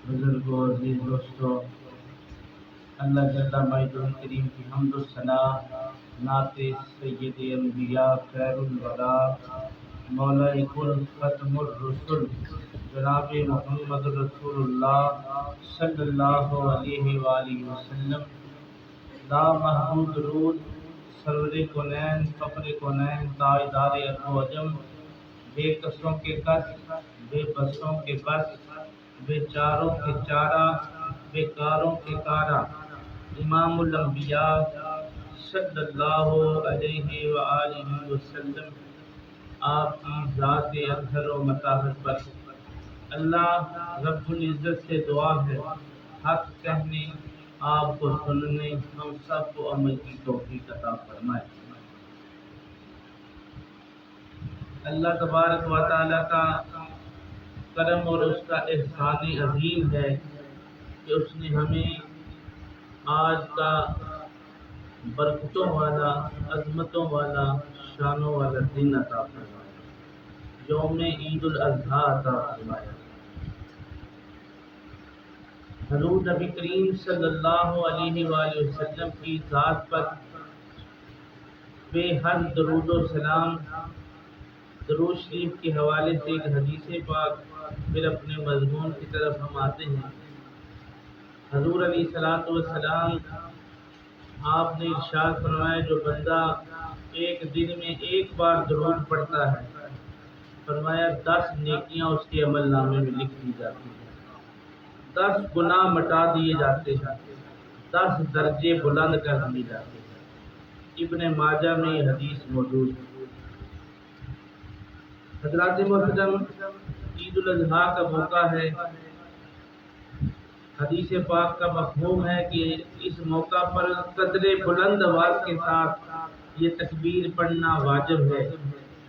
بزرگوں عزیز دوستوں، اللہ جل مجدہ کریم کی حمد و ثنا نعت سید انبیاء خیر الورا مولا کل ختم الرسل جناب محمد رسول اللہ صلی اللہ علیہ وآلہ وسلم لا محمود درود سرور کونین فخر کونین تاجدار ارض و عجم، بے کسوں کے کس بے بسوں کے بس، بے چاروں کے چارہ بے کاروں کے کارہ، امام الانبیاء صلی اللہ علیہ وآلہ وسلم، آپ کی ذات اطہر و مطہر پر اللہ رب العزت سے دعا ہے حق کہنے، آپ کو سننے، ہم سب کو عمل کی توفیق عطا فرمائے۔ اللہ تبارک و تعالیٰ کا کرم اور اس کا احسان عظیم ہے کہ اس نے ہمیں آج کا برکتوں والا، عظمتوں والا، شانوں والا دن عطا فرمایا، یوم عید الاضحیٰ عطا فرمایا۔ حضور نبی کریم صلی اللہ علیہ وآلہ وسلم کی ذات پر بے حد درود و سلام، درود شریف کے حوالے سے ایک حدیث پاک، پھر اپنے مضمون کی طرف ہم آتے ہیں۔ حضور علیہ الصلوۃ والسلام آپ نے ارشاد فرمایا، جو بندہ ایک دن میں ایک بار درود پڑھتا ہے، فرمایا 10 نیکیاں اس کے عمل نامے میں لکھ دی جاتی ہیں، 10 گناہ مٹا دیے جاتے ہیں، 10 درجے بلند کر دیے جاتے ہیں۔ ابن ماجہ میں یہ حدیث موجود ہے۔ حضرات محترم، عید الاضحیٰ کا موقع ہے۔ حدیث پاک کا مفہوم ہے کہ اس موقع پر قدر بلند آواز کے ساتھ یہ تکبیر پڑھنا واجب ہے۔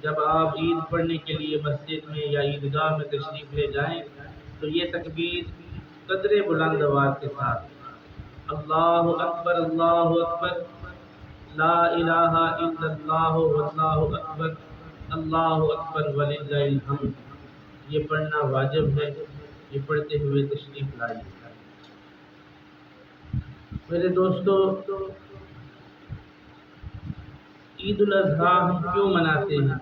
جب آپ عید پڑھنے کے لیے مسجد میں یا عیدگاہ میں تشریف لے جائیں تو یہ تکبیر قدر بلند آواز کے ساتھ اللہ اکبر لا الہ الا اللہ واللہ اکبر اللہ اکبر وللہ الحمد، یہ پڑھنا واجب ہے۔ یہ پڑھتے ہوئے تشریف لائیے۔ میرے دوستو، عید الاضحیٰ ہم کیوں مناتے ہیں؟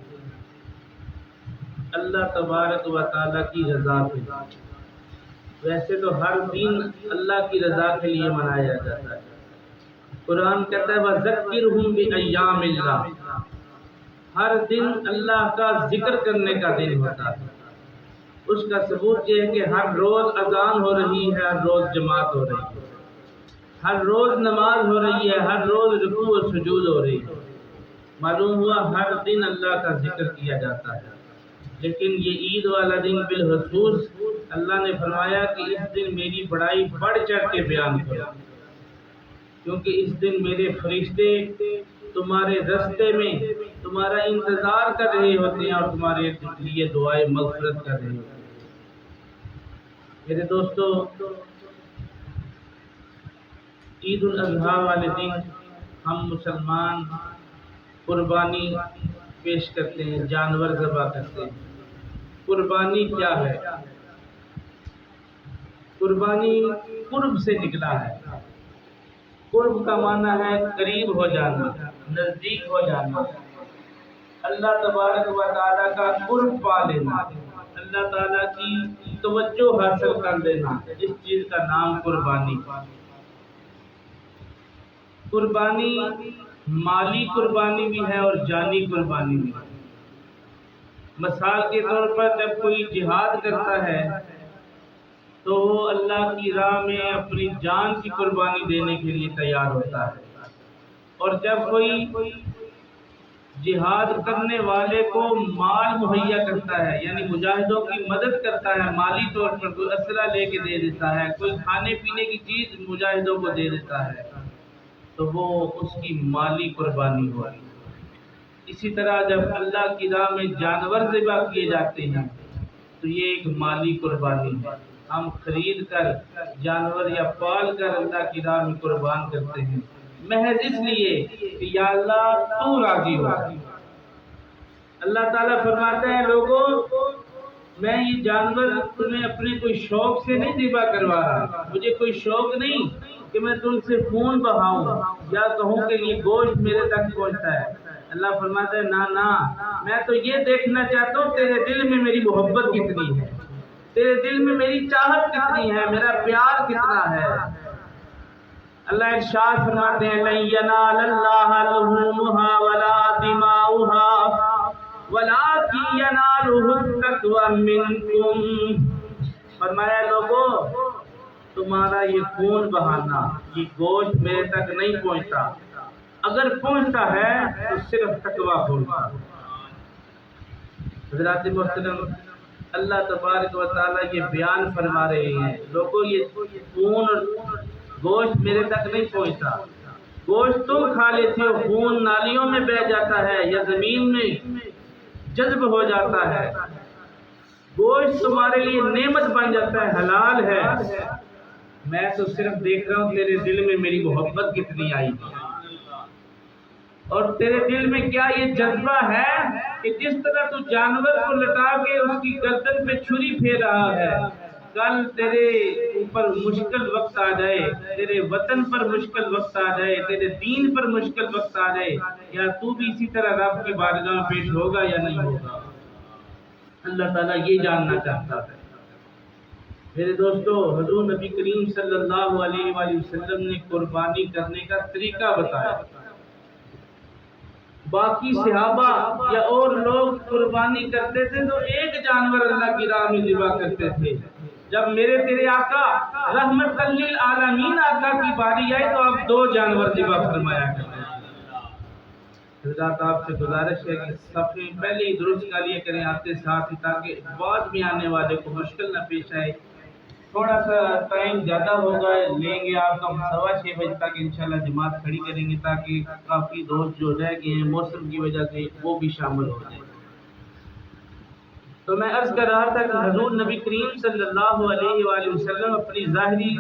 اللہ تبارک و تعالیٰ کی رضا کے لیے۔ ویسے تو ہر دن اللہ کی رضا کے لیے منایا جاتا ہے۔ قرآن کہتا ہے وَذَكِّرْهُمْ بِأَيَّامِ اللَّهِ، ہر دن اللہ کا ذکر کرنے کا دن ہوتا ہے۔ اس کا ثبوت یہ ہے کہ ہر روز اذان ہو رہی ہے، ہر روز جماعت ہو رہی ہے، ہر روز نماز ہو رہی ہے، ہر روز رکوع و سجود ہو رہی ہے۔ معلوم ہوا ہر دن اللہ کا ذکر کیا جاتا ہے، لیکن یہ عید والا دن بالخصوص اللہ نے فرمایا کہ اس دن میری بڑائی بڑھ چڑھ کے بیان کرو، کیونکہ اس دن میرے فرشتے تمہارے رستے میں تمہارا انتظار کر رہے ہوتے ہیں اور تمہارے لیے دعائیں مغفرت کر رہے ہوتے ہیں۔ میرے دوستو، عید الاضحیٰ والے دن ہم مسلمان قربانی پیش کرتے ہیں، جانور ذبح کرتے ہیں۔ قربانی کیا ہے؟ قربانی قرب سے نکلا ہے۔ قرب کا معنی ہے قریب ہو جانا، نزدیک ہو جانا، اللہ تبارک و تعالیٰ کا قرب پا لینا، اللہ تعالیٰ کی توجہ حاصل کر لینا، اس چیز کا نام قربانی۔ قربانی مالی قربانی بھی ہے اور جانی قربانی بھی ہے۔ مثال کے طور پر جب کوئی جہاد کرتا ہے تو وہ اللہ کی راہ میں اپنی جان کی قربانی دینے کے لیے تیار ہوتا ہے، اور جب کوئی جہاد کرنے والے کو مال مہیا کرتا ہے، یعنی مجاہدوں کی مدد کرتا ہے، مالی طور پر کوئی اسلحہ لے کے دے دیتا ہے، کوئی کھانے پینے کی چیز مجاہدوں کو دے دیتا ہے، تو وہ اس کی مالی قربانی ہوئی۔ اسی طرح جب اللہ کی راہ میں جانور ذبح کیے جاتے ہیں تو یہ ایک مالی قربانی ہے۔ ہم خرید کر جانور یا پال کر اللہ کی راہ میں قربان کرتے ہیں، محض اس لیے کہ یا اللہ تو راضی ہو۔ اللہ تعالیٰ فرماتے ہیں لوگوں میں یہ جانور تمہیں اپنے کوئی شوق سے نہیں ذبح کروا رہا، مجھے کوئی شوق نہیں کہ میں تم سے خون بہاؤں یا کہوں کہ یہ گوشت میرے تک پہنچتا ہے۔ اللہ فرماتا ہے نہ، میں تو یہ دیکھنا چاہتا ہوں تیرے دل میں میری محبت کتنی ہے، تیرے دل میں میری چاہت کتنی ہے، میرا پیار کتنا ہے۔ اللہ ارشاد فرماتے ہیں لَن يَنَالَ اللَّهَ لُحُومُهَا وَلَا دِمَاؤُهَا وَلَٰكِن يَنَالُهُ التَّقْوَىٰ مِنكُمْ، فرمایا لوگوں تمہارا یہ خون بہانا، یہ گوشت میرے تک نہیں پہنچتا، اگر پہنچتا ہے تو صرف تقویٰ پہنچتا۔ حضرات محترم، اللہ تبارک و تعالیٰ یہ بیان فرما رہے ہیں لوگوں یہ خون اور گوشت میرے تک نہیں پہنچتا، گوشت تم کھا لیتے ہو، خون نالیوں میں بہہ جاتا ہے یا زمین میں جذب ہو جاتا ہے، گوشت تمہارے لیے نعمت بن جاتا ہے، حلال ہے، میں تو صرف دیکھ رہا ہوں تیرے دل میں میری محبت کتنی آئی ہے، اور تیرے دل میں کیا یہ جذبہ ہے کہ جس طرح تو جانور کو لٹا کے اس کی گردن پہ چھری پھیر رہا ہے، کل تیرے اوپر مشکل وقت آ جائے، تیرے وطن پر مشکل وقت آ جائے، تیرے دین پر مشکل وقت آ جائے، یا تو بھی اسی طرح رب کی بارگاہ میں پیش ہوگا یا نہیں ہوگا، اللہ تعالیٰ یہ جاننا چاہتا ہے۔ میرے دوستو، حضور نبی کریم صلی اللہ علیہ وآلہ وسلم نے قربانی کرنے کا طریقہ بتایا۔ باقی صحابہ یا اور لوگ قربانی کرتے تھے تو ایک جانور اللہ کی راہ میں ذبح کرتے تھے، جب میرے تیرے آقا رحمت للعالمین آقا کی باری آئی تو آپ 2 جانور ذبح فرمایا کرتے ہیں۔ حضرات آپ سے گزارش ہے کہ صفحے پہلے ہی درست کا لیے کریں آتے ساتھ ہی، تاکہ بعد میں آنے والے کو مشکل نہ پیش آئے۔ تھوڑا سا ٹائم زیادہ ہوگا لیں گے آپ کا 6:15 بجے تک انشاءاللہ جماعت کھڑی کریں گے، تاکہ کافی دوست جو رہ گئے ہیں موسم کی وجہ سے وہ بھی شامل ہو جائیں۔ تو میں عرض کر رہا تھا کہ حضور نبی کریم صلی اللہ علیہ وآلہ وسلم اپنی ظاہری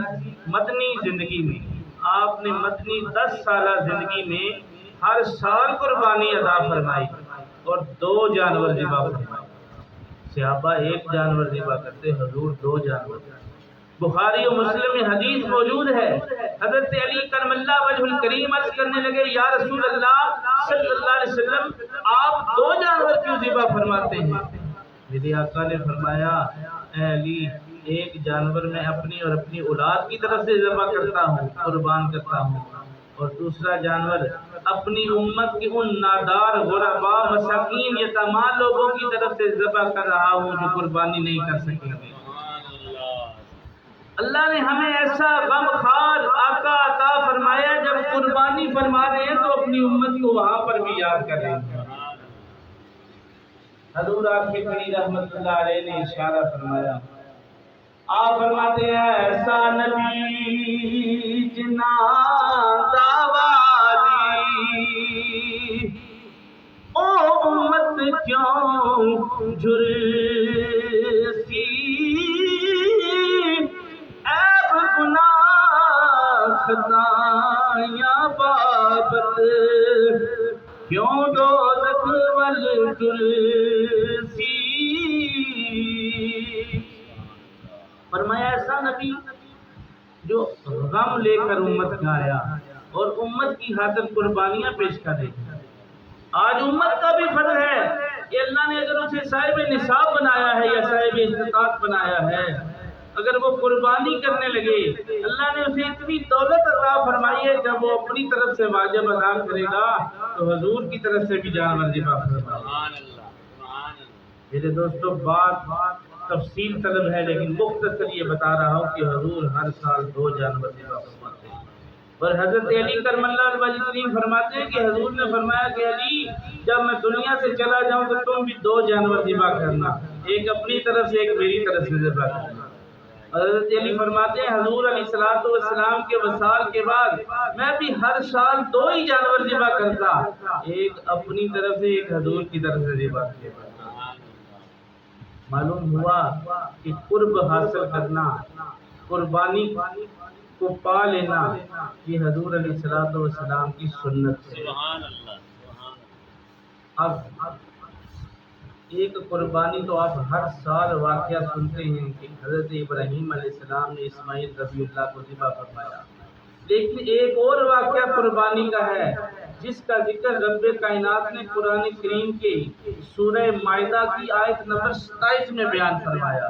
مدنی زندگی میں، آپ نے مدنی 10 سالہ زندگی میں ہر سال قربانی ادا فرمائی اور 2 جانور ذبح فرمائے۔ صحابہ 1 جانور ذبح کرتے، حضور 2 جانور۔ بخاری و مسلم میں حدیث موجود ہے، حضرت علی کرم اللہ وجہ الکریم عرض کرنے لگے یا رسول اللہ صلی اللہ علیہ وسلم آپ 2 جانور کیوں ذبح فرماتے ہیں؟ میرے آقا نے فرمایا اے علی، 1 جانور میں اپنی اور اپنی اولاد کی طرف سے ذبح کرتا ہوں، قربان کرتا ہوں، اور دوسرا جانور اپنی امت کی ان نادار غرباء مساکین یتیماں لوگوں کی طرف سے ذبح کر رہا ہوں جو قربانی نہیں کر سکیں گے۔ اللہ نے ہمیں ایسا غم خار آقا عطا فرمایا، جب قربانی فرما رہے ہیں تو اپنی امت کو وہاں پر بھی یاد کر رہے ہیں۔ حضور آپ کی بڑی رحمت اللہ علیہ نے اشارہ فرمایا، آپ فرماتے ہیں ایسا نبی جنا داوالی او امت کیوں جھرسی، عیب گناہ خطایاں بابت کیوں دوزخ والتلسی۔ فرمایا ایسا نبی جو غم لے کر امت کا آیا اور امت کی خاطر قربانیاں پیش کرے۔ آج امت کا بھی فرض ہے کہ اللہ نے اگر اسے صاحب نصاب بنایا ہے یا صاحب استطاعت بنایا ہے، اگر وہ قربانی کرنے لگے، اللہ نے اسے اتنی دولت عطا فرمائی ہے، جب وہ اپنی طرف سے واجب ادا کرے گا تو حضور کی طرف سے بھی جانور ذبح فرمائے۔ میرے دوستو، بات تفصیل طلب ہے، لیکن مختصر یہ بتا رہا ہوں کہ حضور ہر سال 2 جانور ذبح فرماتے ہیں، اور حضرت علی کرم اللہ وجہ الکریم فرماتے ہیں کہ حضور نے فرمایا کہ علی جب میں دنیا سے چلا جاؤں تو تم بھی 2 جانور ذبح کرنا، ایک اپنی طرف سے ایک میری طرف سے ذبح کرنا۔ حضرت علی فرماتے ہیں حضور علیہ الصلوۃ والسلام کے وصال کے بعد میں بھی ہر سال 2 ہی جانور ذبح کرتا، ایک اپنی طرف سے ایک حضور کی طرف سے ذبح کرتا۔ معلوم ہوا کہ قرب حاصل کرنا، قربانی کو پا لینا، یہ حضور علیہ الصلوۃ والسلام کی سنت ہے۔ اب ایک قربانی تو آپ ہر سال واقعہ سنتے ہیں کہ حضرت ابراہیم علیہ السلام نے اسماعیل رضی اللہ کو ذبح فرمایا، لیکن ایک اور واقعہ قربانی کا ہے جس کا ذکر رب کائنات نے قرآن کریم کے سورہ مائدہ کی آیت نمبر 27 میں بیان فرمایا۔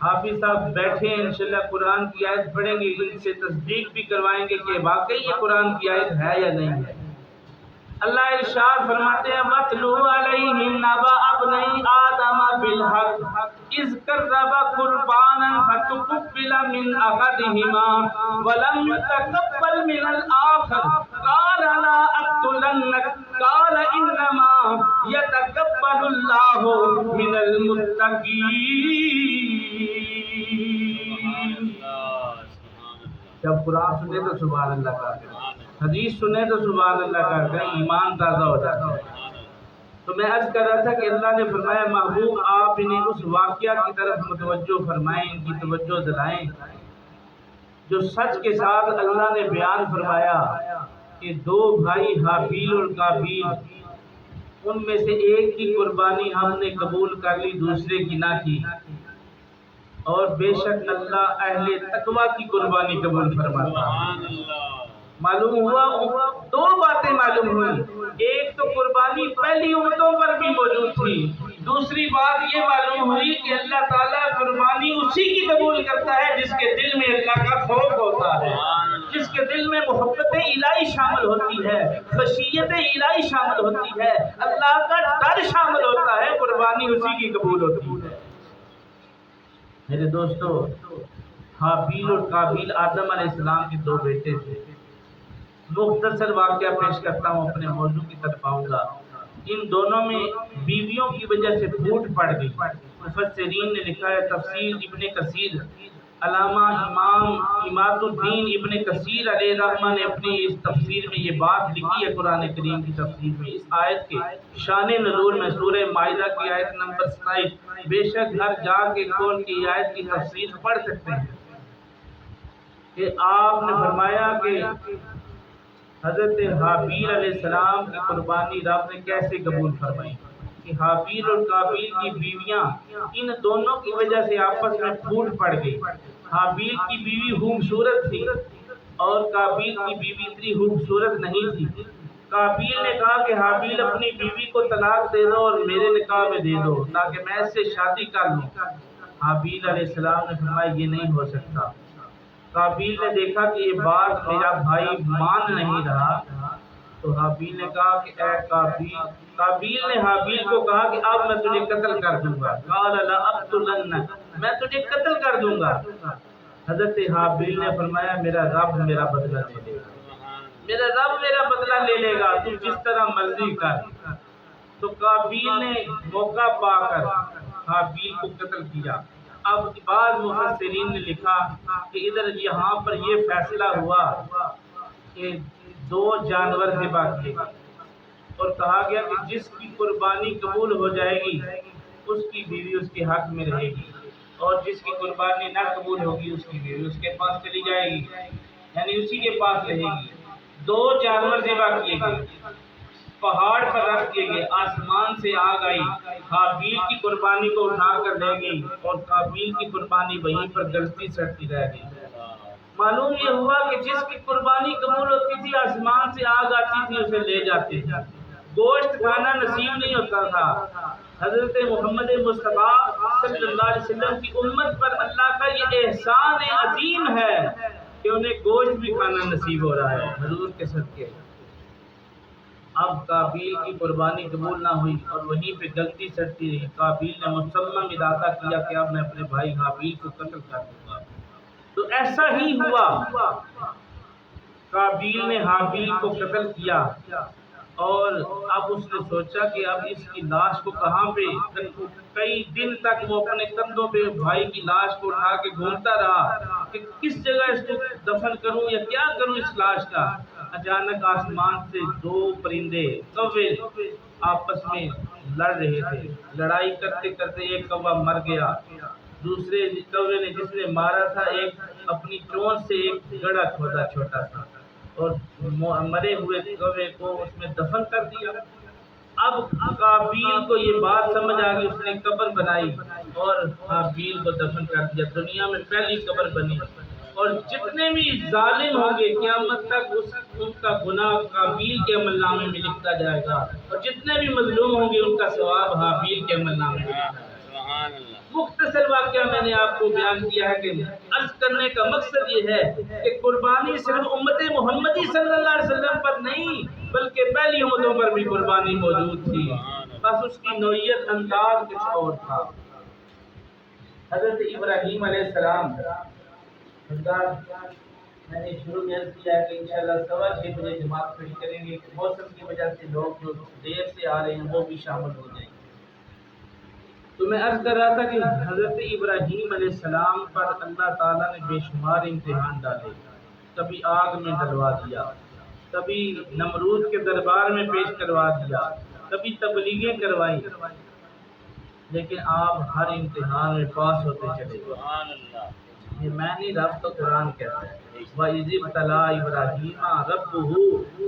حافظ صاحب بیٹھے ہیں، انشاءاللہ قرآن کی آیت پڑھیں گے، ان سے تصدیق بھی کروائیں گے کہ واقعی یہ قرآن کی آیت ہے یا نہیں ہے۔ اللہ ارشاد فرماتے ہیں وَاتْلُ عَلَيْهِمْ نَبَأَ ابْنَيْ آدَمَ بِالْحَقِّ إِذْ قَرَّبَا قُرْبَانًا فَتُقُبِّلَ مِنْ أَحَدِهِمَا وَلَمْ يُتَقَبَّلْ مِنَ الْآخَرِ قَالَ لَا أَقْتُلَنَّكَ قَالَ إِنَّمَا يَتَقَبَّلُ اللَّهُ مِنَ الْمُتَّقِينَ۔ جب قرآن سنے تو سبحان اللہ کا کریں، حدیث سنے تو سبحان اللہ کا کریں، ایمان تازہ ہو جاتا ہے۔ تو میں عرض کر رہا تھا کہ اللہ نے فرمایا محبوب آپ انہیں اس واقعہ کی طرف متوجہ فرمائیں، ان کی توجہ دلائیں جو سچ کے ساتھ اللہ نے بیان فرمایا کہ دو بھائی حابیل اور قابیل، ان میں سے ایک کی قربانی ہم نے قبول کر لی، دوسرے کی نہ کی، اور بے شک اللہ اہل تقوی کی قربانی قبول فرماتا ہے۔ معلوم ہوا دو باتیں معلوم ہوئی، ایک تو قربانی پہلی امتوں پر بھی موجود تھی، دوسری بات یہ معلوم ہوئی کہ اللہ تعالیٰ قربانی اسی کی قبول کرتا ہے جس کے دل میں اللہ کا خوف ہوتا ہے، جس کے دل میں محبت الہی شامل ہوتی ہے، خشیت الہی شامل ہوتی ہے، اللہ کا ڈر شامل ہوتا ہے، قربانی اسی کی قبول ہوتی ہے۔ میرے دوستو، حابیل اور قابیل آدم علیہ السلام کے دو بیٹے تھے۔ مختصر واقعہ پیش کرتا ہوں، اپنے موضوع کی طرف آؤں گا۔ ان دونوں میں بیویوں کی وجہ سے پھوٹ پڑ گئی۔ مفسرین نے لکھا ہے، تفسیر ابن کثیر، علامہ امام اماد الدین ابن کثیر علیہ رحمہ نے اپنی اس تفسیر میں یہ بات لکھی ہے، قرآن کریم کی تفسیر میں، اس آیت کے شان نزول میں، سورہ مائدہ کی آیت نمبر 27۔ بے شک ہر جا کے کھول کی آیت کی تفسیر پڑھ سکتے ہیں کہ آپ نے فرمایا کہ حضرت حابیل علیہ السلام کی قربانی رب نے کیسے قبول فرمائی کہ حابیل اور قابیل کی بیویاں ان دونوں کی وجہ سے آپس میں پھوٹ پڑ گئی۔ حابیل کی بیوی خوبصورت تھی اور قابیل کی بیوی اتنی خوبصورت نہیں تھی۔ قابیل نے کہا کہ حابیل اپنی بیوی کو طلاق دے دو اور میرے نکاح میں دے دو تاکہ میں اس سے شادی کر لوں۔ حابیل علیہ السلام نے فرمایا یہ نہیں ہو سکتا۔ قابیل نے دیکھا کہ یہ بات میرا بھائی مان نہیں رہا، تو حابیل نے کہا کہ اے قابیل نے حابیل کو کہا کہ اب میں تجھے قتل کر دوں گا، قال لا اقتلنک، میں تجھے قتل کر دوں گا۔ حضرت حابیل نے فرمایا میرا رب میرا بدلہ لے لے گا، میرا رب میرا بدلہ لے لے گا، تو جس طرح مرضی کر۔ تو قابیل نے موقع پا کر حابیل کو قتل کیا۔ اب بعض مفسرین نے لکھا کہ ادھر یہاں پر یہ فیصلہ ہوا کہ دو جانور ذبح کیے اور کہا گیا کہ جس کی قربانی قبول ہو جائے گی اس کی بیوی اس کے حق میں رہے گی، اور جس کی قربانی نہ قبول ہوگی اس کی بیوی اس کے پاس چلی جائے گی، یعنی اسی کے پاس رہے گی۔ دو جانور ذبح کیے گئے، پہاڑ پر رکھ دیے گئے، آسمان سے آگ آئی، حابیل کی قربانی کو اٹھا کر لے گئی اور قابیل کی قربانی وہیں پر گلتی سڑتی رہ گئی۔ معلوم یہ ہوا کہ جس کی قربانی قبول ہوتی تھی آسمان سے آگ آتی تھی اسے لے جاتے تھے، گوشت کھانا نصیب نہیں ہوتا تھا۔ حضرت محمد مصطفیٰ صلی اللہ علیہ وسلم کی امت پر اللہ کا یہ احسان عظیم ہے کہ انہیں گوشت بھی کھانا نصیب ہو رہا ہے حضور کے صدقے۔ اب قابیل کی قربانی قبول نہ ہوئی اور وہیں پہ گلتی سڑتی رہی۔ قابیل نے مصمم ارادہ کیا کہ اب میں اپنے بھائی حابیل کو قتل کر دوں گا، تو ایسا ہی ہوا۔ قابیل نے حابیل کو قتل کیا اور اب اس نے سوچا کہ اب اس کی لاش کو کہاں پہ رکھوں۔ کئی دن تک وہ اپنے کندھوں پہ بھائی کی لاش کو اٹھا کے گھومتا رہا کہ کس جگہ اس کو دفن کروں یا کیا کروں اس لاش کا۔ اچانک آسمان سے دو پرندے کوے آپس میں لڑ رہے تھے، لڑائی کرتے کرتے ایک کوا مر گیا، دوسرے کوے نے جس نے مارا تھا ایک اپنی چونچ سے ایک گڑھا کھودا چھوٹا سا اور مرے ہوئے کوے کو اس میں دفن کر دیا۔ اب قابیل کو یہ بات سمجھ آ گئی، اس نے قبر بنائی اور حابیل کو دفن کر دیا۔ دنیا میں پہلی قبر بنی، اور جتنے بھی ظالم ہوں گے قیامت تک ان کا گناہ قابیل کے عمل نامے میں لکھتا جائے گا، اور جتنے بھی مظلوم ہوں گے ان کا ثواب حابیل کے عمل نامے میں لکھتا جائے گا۔ مختصر واقعہ میں نے آپ کو بیان کیا ہے کہ عرض کرنے کا مقصد یہ ہے کہ قربانی صرف امت محمدی صلی اللہ علیہ وسلم پر نہیں بلکہ پہلی امتوں پر بھی قربانی موجود تھی، بس اس کی نوعیت انداز کچھ اور تھا۔ حضرت ابراہیم علیہ السلام، میں نے شروع میں عرض کیا ہے کہ انشاءاللہ 6:15 بجے جماعت کھڑی کریں گے، موسم کی وجہ سے لوگ جو دیر سے آ رہے ہیں وہ بھی شامل ہو جائیں گے۔ تو میں عرض کر رہا تھا کہ حضرت ابراہیم علیہ السلام پر اللہ تعالیٰ نے بے شمار امتحان ڈالے، کبھی آگ میں ڈلوا دیا، کبھی نمرود کے دربار میں پیش کروا دیا، کبھی تبلیغیں کروائی، لیکن آپ ہر امتحان میں پاس ہوتے چلے گئے۔ یہ میں نہیں، رب تو قرآن کہتا ہے وَإِذِ ابْتَلَىٰ إِبْرَاهِيمَ رَبُّهُ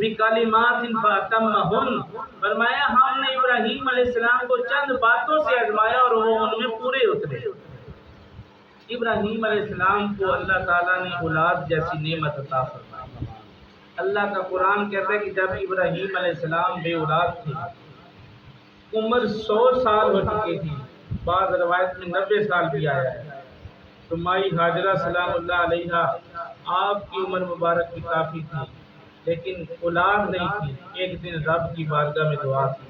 بِكَلِمَاتٍ فَأَتَمَّهُنَّ، فرمایا ہم نے ابراہیم علیہ السلام کو چند باتوں سے آزمایا اور وہ ان میں پورے اترے۔ ابراہیم علیہ السلام کو اللہ تعالیٰ نے اولاد جیسی نعمت عطا فرمائی۔ اللہ کا قرآن کہتا ہے کہ جب ابراہیم علیہ السلام بے اولاد تھے، عمر 100 سال ہو چکی تھی، بعض روایت میں 90 سال بھی آیا ہے، تو مائی ہاجرہ سلام اللہ علیہا آپ کی عمر مبارک بھی کافی تھی لیکن اولاد نہیں تھی۔ ایک دن رب کی بارگاہ میں دعا کی،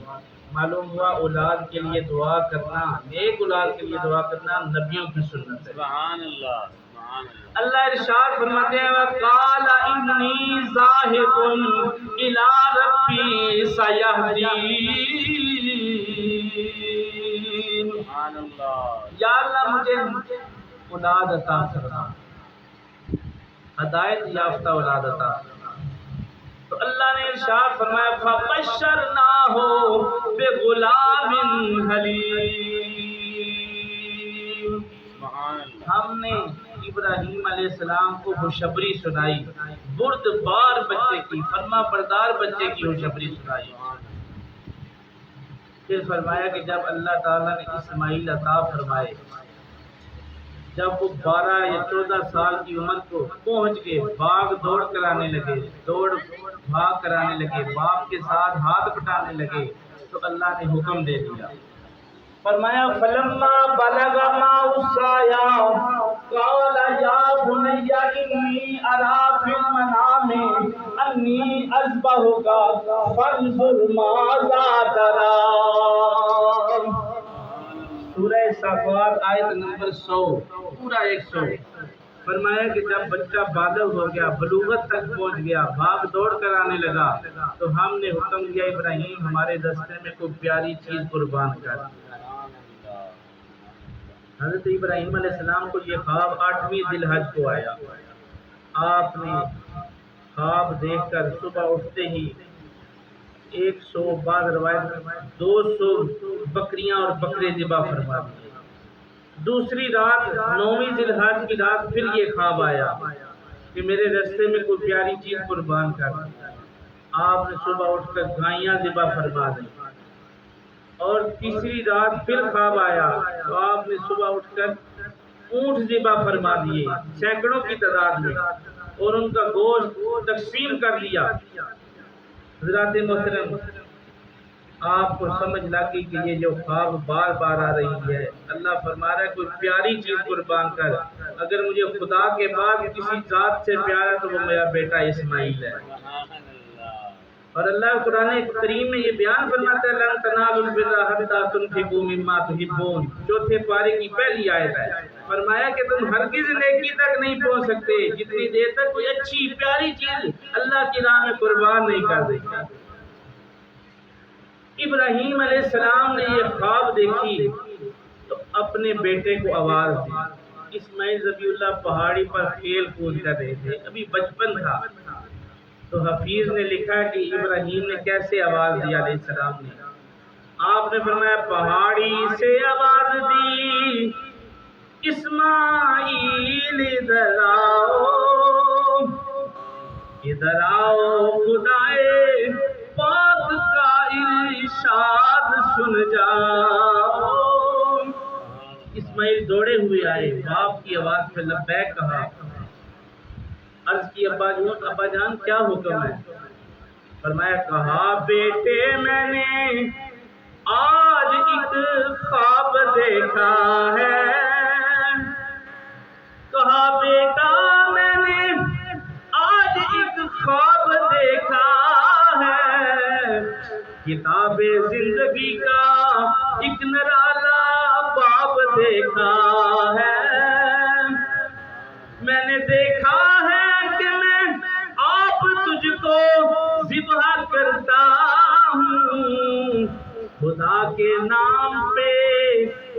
معلوم ہوا اولاد کے لیے دعا کرنا، نیک اولاد کے لیے دعا کرنا نبیوں کی سنت ہے۔ سبحان اللہ، سبحان اللہ۔ اللہ ارشاد فرماتے ہیں وَقَالَ إِنِّي ذَاهِبٌ إِلَىٰ رَبِّي سَيَهْدِينِ، سبحان اللہ۔ یا اللہ مجھے اولاد عطا فرما، ہدایت یافتہ اولاد عطا فرما۔ تو اللہ نے ارشاد فرمایا فَبَشَّرْنَاهُ بِغُلَامٍ حَلِيمٍ، ہم نے ابراہیم علیہ السلام کو خوشخبری سنائی، بردبار بچے کی، فرما بردار بچے کی خوشخبری سنائی۔ پھر فرمایا کہ جب اللہ تعالیٰ نے اسماعیل عطا فرمائے، جب وہ 12 یا 14 سال کی عمر کو پہنچ گئے، بھاگ دوڑ کرانے لگے، دوڑ بھاگ کرانے لگے، باپ کے ساتھ ہاتھ پٹانے لگے، تو اللہ نے حکم دے دیا، فرمایا فَلَمَّا بَلَغَ مَعَهُ السَّعْيَ قَالَ يَا بُنَيَّ إِنِّي أَرَىٰ فِي الْمَنَامِ أَنِّي أَذْبَحُكَ فَانظُرْ مَاذَا تَرَىٰ۔ سورہ صافات آیت نمبر 100، پورا 100۔ فرمایا کہ جب بچہ بالغ ہو گیا، بلوغت تک پہنچ گیا، بھاگ دوڑ کرانے لگا، تو ہم نے حکم دیا ابراہیم ہمارے راستے میں کوئی پیاری چیز قربان کر۔ حضرت ابراہیم علیہ السلام کو یہ خواب 8ویں ذی الحج کو آیا۔ آپ نے خواب دیکھ کر صبح اٹھتے ہی 100 بعض روایت 200 بکریاں اور بکرے ذبح فرما دیے۔ دوسری رات 9ویں ذی الحج کی رات پھر یہ خواب آیا کہ میرے راستے میں کوئی پیاری چیز قربان کر۔ آپ نے صبح اٹھ کر گائیاں ذبح فرما دی، اور تیسری رات پھر خواب آیا تو آپ نے صبح اٹھ کر اونٹ ذبح فرما دیے سینکڑوں کی تعداد میں، اور ان کا گوشت تقسیم کر دیا۔ حضرات محترم، آپ کو سمجھ لگی کہ یہ جو خواب بار بار آ رہی ہے، اللہ فرما رہا ہے کوئی پیاری چیز قربان کر، اگر مجھے خدا کے بعد کسی ذات سے پیارا تو وہ میرا بیٹا اسماعیل ہے۔ اور اللہ قرآن کریم میں یہ بیان فرماتا ہے لَن تَنَالُوا الْبِرَّ حَتَّىٰ تُنْفِقُوا مِمَّا تُحِبُّونَ، چوتھے پارے کی پہلی آیت ہے۔ فرمایا کہ تم ہرگز نیکی تک نہیں پہنچ سکتے جتنی دیر تک کوئی اچھی پیاری چیز اللہ کی راہ میں قربان نہیں کر دیتے۔ ابراہیم علیہ السلام نے یہ خواب دیکھی تو اپنے بیٹے کو آواز دی۔ اسماعیل ذبیح اللہ پہاڑی پر کھیل کود کر رہے تھے، ابھی بچپن تھا، تو حفیظ نے لکھا کہ ابراہیم نے کیسے آواز دی علیہ السلام نے۔ آپ نے فرمایا پہاڑی سے آواز دی اسماعیل ادھر آؤ، ادھر آؤ خدائے پاک کا ارشاد سن جاؤ۔ اسماعیل دوڑے ہوئے آئے، باپ کی آواز پہ لبیک کہا، عرض کی ابا جان کیا حکم ہے؟ فرمایا کہا بیٹے میں نے آج ایک خواب دیکھا ہے، کہا بیٹا میں نے آج ایک خواب دیکھا ہے، کتاب زندگی کا ایک نرالا باب دیکھا ہے، میں نے دیکھا ہے کہ میں آپ تجھ کو ذبح کرتا ہوں، خدا کے نام پہ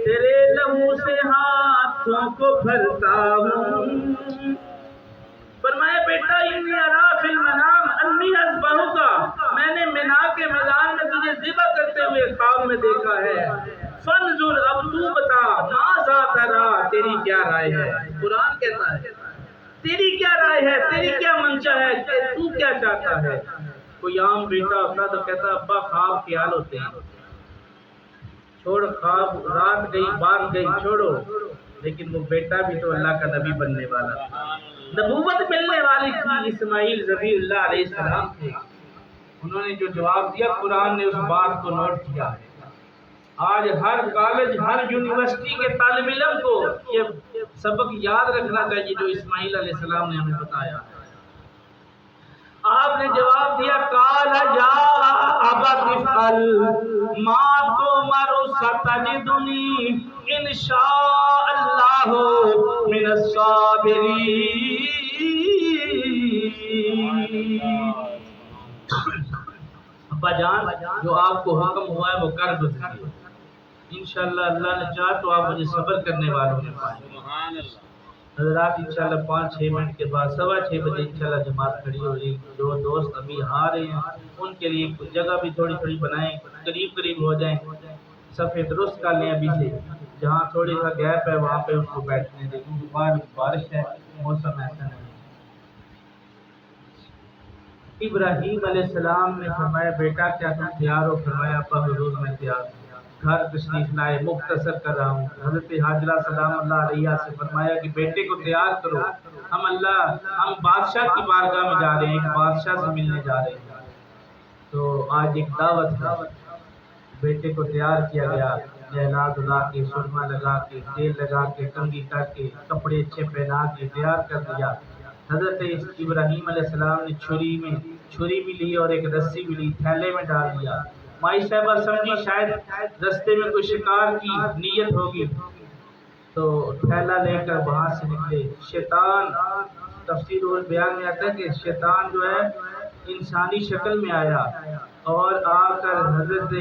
تیرے لہو سے ہاتھوں کو بھرتا ہوں۔ فرمایا بیٹا انی ارا فی المنام انی اذبحک، میں نے منا کے میدان میں تجھے ذبح کرتے ہوئے خواب میں دیکھا ہے، فانظر اب تو بتا ماذا تری، تیری کیا رائے ہے؟ قرآن کہتا ہے تیری کیا رائے ہے، تیری کیا منشا ہے، کہ تو کیا چاہتا ہے؟ کوئی عام بیٹا ہوتا تو کہتا ابا خواب خیال ہوتے ہیں، چھوڑ خواب، رات گئی بات گئی چھوڑو، لیکن وہ بیٹا بھی تو اللہ کا نبی بننے والا تھا، نبوت ملنے والی تھی۔ اسماعیل ذبیح اللہ علیہ السلام تھے، انہوں نے جو جواب دیا قرآن نے اس بات کو نوٹ کیا ہے۔ آج ہر کالج ہر یونیورسٹی کے طالب علم کو یہ سبق یاد رکھنا چاہیے جو اسماعیل علیہ السلام نے ہمیں بتایا۔ آپ نے جواب دیا قال یا ابت افعل ما تؤمر ستجدنی ان شاء اللہ من الصابرین۔ ابا جان جو آپ کو حکم ہوا ہے وہ کر گزریے، انشاءاللہ اللہ نے چاہا تو آپ مجھے صبر کرنے والوں میں پائیں گے۔ حضرات انشاءاللہ 5-6 منٹ کے بعد 6:15 بجے انشاءاللہ جماعت کھڑی ہو رہی ہے۔ جو دوست ابھی آ رہے ہیں ان کے لیے کچھ جگہ بھی تھوڑی تھوڑی بنائیں، قریب ہو جائیں، صفحے درست کر لیں ابھی سے، جہاں تھوڑی سا گیپ ہے وہاں پہ ان کو بیٹھنے دیں، کیونکہ باہر بارش ہے، موسم ایسا نہیں۔ ابراہیم علیہ السلام نے فرمایا بیٹا کیا تم تیار ہو؟ فرمایا ابا حضور میں تیار ہوں، گھر تشریف لائے، مختصر کر رہا ہوں۔ حضرت حاجرہ سلام اللہ علیہ سے فرمایا کہ بیٹے کو تیار کرو، ہم بادشاہ کی بارگاہ میں جا رہے ہیں، ایک بادشاہ سے ملنے جا رہے ہیں، تو آج ایک دعوت ہے۔ بیٹے کو تیار کیا گیا، جہیزات لا کے، سرما لگا کے، تیل لگا کے، کنگھی کر کے، کپڑے اچھے پہنا کے تیار کر دیا۔ حضرت ابراہیم علیہ السلام نے چھری بھی لی اور ایک رسی بھی لی، تھیلے میں ڈال دیا۔ مائی صاحبہ سمجھی شاید رستے میں کوئی شکار کی نیت ہوگی، تو تھیلا لے کر وہاں سے نکلے۔ شیطان، تفسیر البیان میں آتا ہے کہ شیطان جو ہے انسانی شکل میں آیا اور آ کر حضرت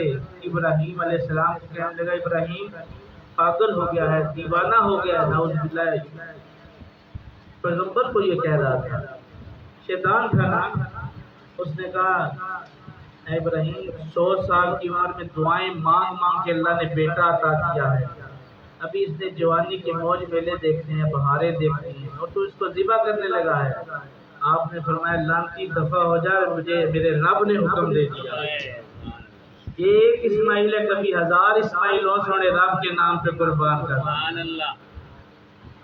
ابراہیم علیہ السلام کو کہنے لگا ابراہیم پاگل ہو گیا ہے، دیوانہ ہو گیا ہے، نعوذ باللہ۔ پیغمبر کو یہ کہہ رہا تھا، شیطان تھا نا۔ اس نے کہا اے ابراہیم 100 سال کی عمر میں دعائیں مانگ کے اللہ نے بیٹا عطا کیا ہے، ابھی اس نے جوانی کے موج میلے دیکھنے ہیں، بہاریں دیکھنی ہیں، اور تو اس کو ذبح کرنے لگا ہے۔ آپ نے فرمایا لعنتی دفع ہو جائے، مجھے میرے رب نے حکم دے دیا۔ ایک اسماعیل ہے، کبھی 1000 اسماعیل ہو سونے رب کے نام پہ قربان کرنا۔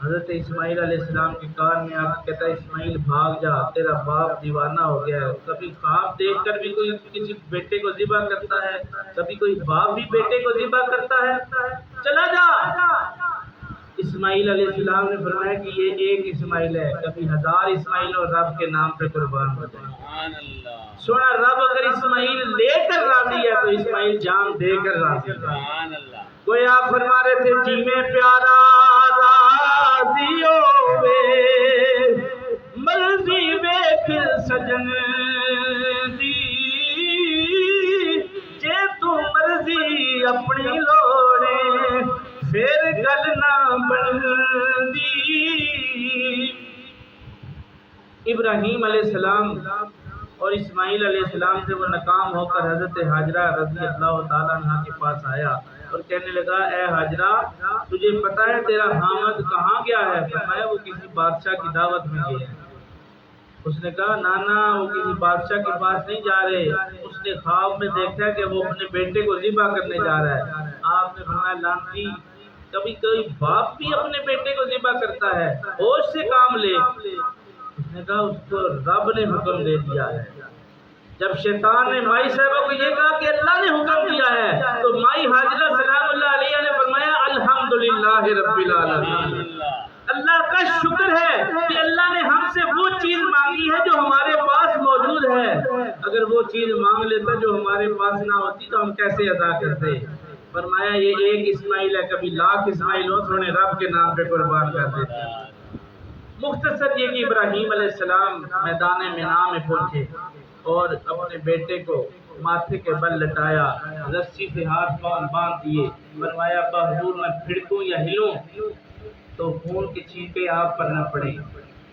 حضرت اسماعیل علیہ السلام کے کان میں آ کے کہتا ہے اسماعیل بھاگ جا، تیرا باپ دیوانہ ہو گیا ہے۔ کبھی خواب دیکھ کر بھی کوئی کسی بیٹے کو ذبح کرتا ہے، کبھی کوئی باپ بھی بیٹے کو ذبح کرتا ہے، چلا جا۔ اسماعیل علیہ السلام نے فرمایا کہ یہ ایک اسماعیل ہے، کبھی 1000 اسماعیل اور رب کے نام پہ قربان ہو جائے۔ سونا رب اگر اسماعیل لے کر راضی ہے تو اسماعیل جان دے کر راضی ہے۔ کوئی آپ فرما رہے تھے جی میں پیارا راضی ہوئے مرضی ویکھ سجن دی، جے تو مرضی اپنی لوڑے پھر گل نہ بندی۔ ابراہیم علیہ السلام اور اسماعیل علیہ السلام سے وہ ناکام ہو کر حضرت حاجرہ رضی اللہ تعالیٰ عنہ کے پاس آیا اور کہنے لگا اے حاجرہ تجھے پتہ ہے تیرا حامد کہاں گیا ہے؟ فرمایا وہ کسی بادشاہ کی دعوت میں گیا ہے۔ اس نے کہا نانا وہ کسی بادشاہ کے پاس نہیں جا رہے، اس نے خواب میں دیکھا کہ وہ اپنے بیٹے کو ذبح کرنے جا رہا ہے۔ آپ نے فرمایا لانتی، کبھی کوئی باپ بھی اپنے بیٹے کو ذبح کرتا ہے، ہوش سے کام لے۔ اس نے کہا اس کو رب نے حکم دے دیا ہے۔ جب شیطان نے مائی صاحبہ کو یہ کہا کہ اللہ نے حکم دیا ہے، تو مائی حاجرہ سلام اللہ علیہ نے فرمایا الحمدللہ رب العالمین، اللہ کا شکر ہے کہ اللہ نے ہم سے وہ چیز مانگی ہے جو ہمارے پاس موجود ہے، اگر وہ چیز مانگ لیتا جو ہمارے پاس نہ ہوتی تو ہم کیسے ادا کرتے۔ فرمایا یہ ایک اسماعیل ہے، کبھی لاکھ اسماعیل ہو تو انہیں رب کے نام پہ قربان کر دیتے۔ مختصر یہ کہ ابراہیم علیہ السلام میدان مینا میں پہنچے اور اپنے بیٹے کو ماتھے کے بل لٹایا، رسی سے ہاتھ باندھ دیے، فرمایا بحضور میں پھڑکوں یا ہلوں تو خون کے چھینٹے آپ پر نہ پڑے۔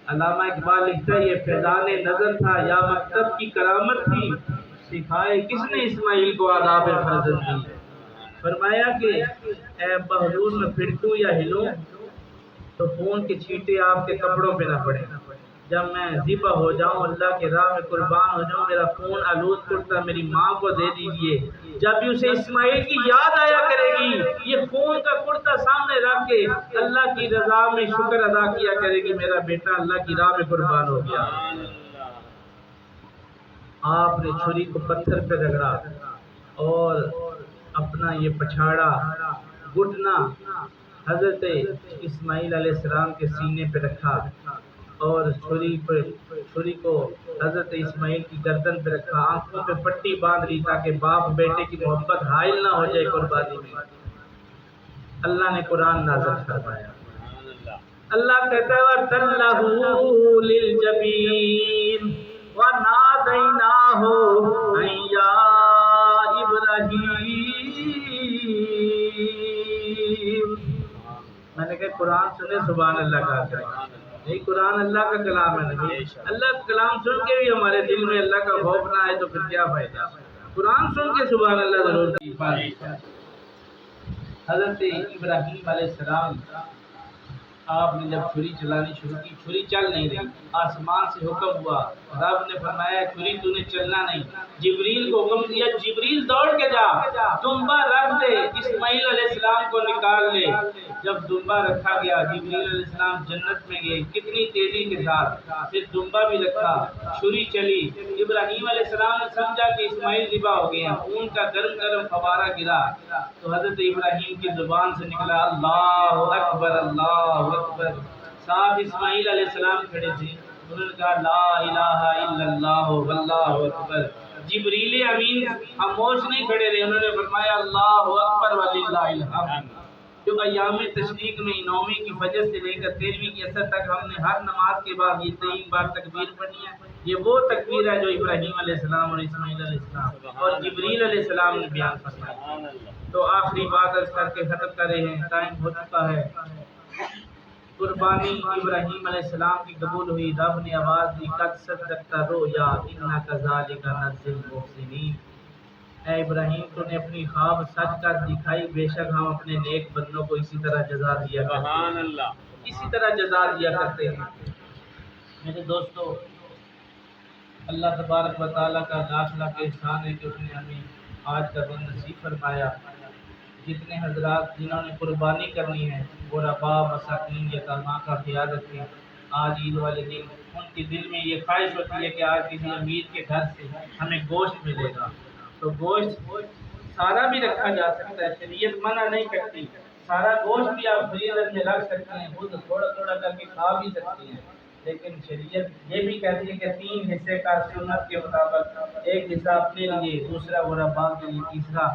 علامہ اقبال لکھتا ہے یہ فیضان نظر تھا یا مکتب کی کرامت تھی، سکھائے کس نے اسماعیل کو آداب فرزند دی۔ فرمایا کہ اے بحضور میں پھڑکوں یا ہلوں تو خون کے چھینٹے آپ کے کپڑوں پہ نہ پڑے، جب میں ذبح ہو جاؤں اللہ کے راہ میں قربان ہو جاؤں، میرا خون آلود کرتا میری ماں کو دے دیجئے، جب بھی اسے اسماعیل کی یاد آیا کرے گی یہ خون کا کرتا سامنے رکھ کے اللہ کی رضا میں شکر ادا کیا کرے گی میرا بیٹا اللہ کی راہ میں قربان ہو گیا۔ آپ نے چھری کو پتھر پہ رگڑا اور اپنا یہ پچھاڑا گھٹنا حضرت اسماعیل علیہ السلام کے سینے پہ رکھا اور چھری کو حضرت اسماعیل کی گردن پہ رکھا، آنکھوں پہ پٹی باندھ لی تاکہ باپ بیٹے کی محبت حائل نہ ہو جائے قربانی میں۔ اللہ نے قرآن نازل فرمایا، اللہ کہتا ہے وَتَلَّهُ لِلْجَبِينِ وَنَادَيْنَاهُ أَن يَا إِبْرَاهِيمُ۔ میں نے کہا قرآن سنے سبحان اللہ کا کریں، نہیں قرآن اللہ کا کلام ہے، نہیں اللہ کا کلام سن کے بھی ہمارے دل میں اللہ کا خوف نہ آئے تو پھر کیا فائدہ۔ قرآن سن کے سبحان اللہ ضرور کی۔ حضرت ابراہیم علیہ السلام آپ نے جب چھری چلانی شروع کی، چھری چل نہیں رہی، آسمان سے حکم ہوا، رب نے فرمایا چھری تو نے چلنا نہیں، جبریل کو حکم دیا جبریل دوڑ کے جا دمبا رکھ دے، اسماعیل علیہ السلام کو نکال لے۔ جب دمبا رکھا گیا جبریل علیہ السلام جنت میں گئے کتنی تیزی کے ساتھ، پھر دمبا بھی رکھا، چھری چلی، ابراہیم علیہ السلام نے سمجھا کہ اسماعیل ذبح ہو گئے ہیں، خون کا گرم گرم فوارہ گرا تو حضرت ابراہیم کی زبان سے نکلا اللہ اکبر اللہ اکبر۔ صاحب اسماعیل علیہ السلام کھڑے تھے، انہوں نے کہا لا الہ الا اللہ واللہ اکبر۔ جبریل امین خاموش نہیں کھڑے رہے، انہوں نے فرمایا اللہ اکبر وللہ الحمد۔ جو ایام تشریق میں نویں کی فجر سے لے کر 13ویں کی عصر تک ہم نے ہر نماز کے بعد یہ 3 بار تکبیر پڑھی ہے، یہ وہ تکبیر ہے جو ابراہیم علیہ السلام اور اسماعیل علیہ السلام اور جبریل علیہ السلام نے بیان فرمائی۔ تو آخری بات عرض کر کے ختم کر رہے ہیں، ٹائم ہو چکا ہے۔ قربانی ابراہیم علیہ السلام کی قبول ہوئی، رب نے آواز دی قد صدقت رؤیا انا کذالک نجزی المحسنین۔ اے ابراہیم تو نے اپنی خواب سچ کر دکھائی، بے شک ہم اپنے نیک بندوں کو اسی طرح جزا دیا کرتے ہیں، اسی طرح جزا دیا کرتے ہیں۔ میرے دوستو اللہ تبارک و تعالیٰ کا لاکھ لاکھ احسان ہے کہ اس نے ہمیں آج کا دن نصیب فرمایا۔ جتنے حضرات جنہوں نے قربانی کرنی ہے غرباء مساکین یتیماں کا خیال رکھیں، آج عید والے دن ان کے دل میں یہ خواہش ہوتی ہے کہ آج کسی امیر کے گھر سے ہمیں گوشت ملے گا، تو گوشت سارا بھی رکھا جا سکتا ہے، شریعت منع نہیں کرتی، سارا گوشت بھی آپ فریزر میں رکھ سکتے ہیں، خود تھوڑا تھوڑا کر کے کھا بھی سکتے ہیں، لیکن شریعت یہ بھی کہتی ہے کہ 3 حصے کا سنت کے مطابق، ایک حصہ اپنے لیے، دوسرا غرباء کے لیے، تیسرا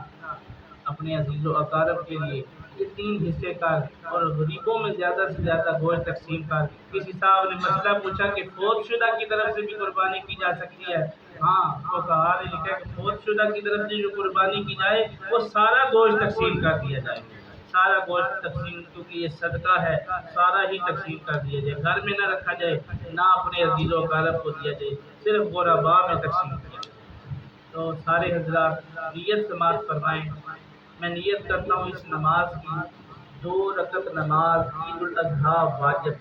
اپنے عزیز و اقارب کے لیے، یہ 3 حصے کا، اور غریبوں میں زیادہ سے زیادہ گوشت تقسیم کر۔ کسی صاحب نے مسئلہ پوچھا کہ فوت شدہ کی طرف سے بھی قربانی کی جا سکتی ہے؟ ہاں، وہ کہا نے لکھا کہ فوت شدہ کی طرف سے جو قربانی کی جائے وہ سارا گوشت تقسیم کر دیا جائے، سارا گوشت تقسیم، کیونکہ یہ صدقہ ہے، سارا ہی تقسیم کر دیا جائے، گھر میں نہ رکھا جائے، نہ اپنے عزیز و اقارب کو دیا جائے، صرف غرباء میں تقسیم کیا جائے۔ تو سارے حضرات نیت سماعت فرمائیں۔ میں نیت کرتا ہوں اس نماز کی، 2 رکعت نماز عید الاضحیٰ واجب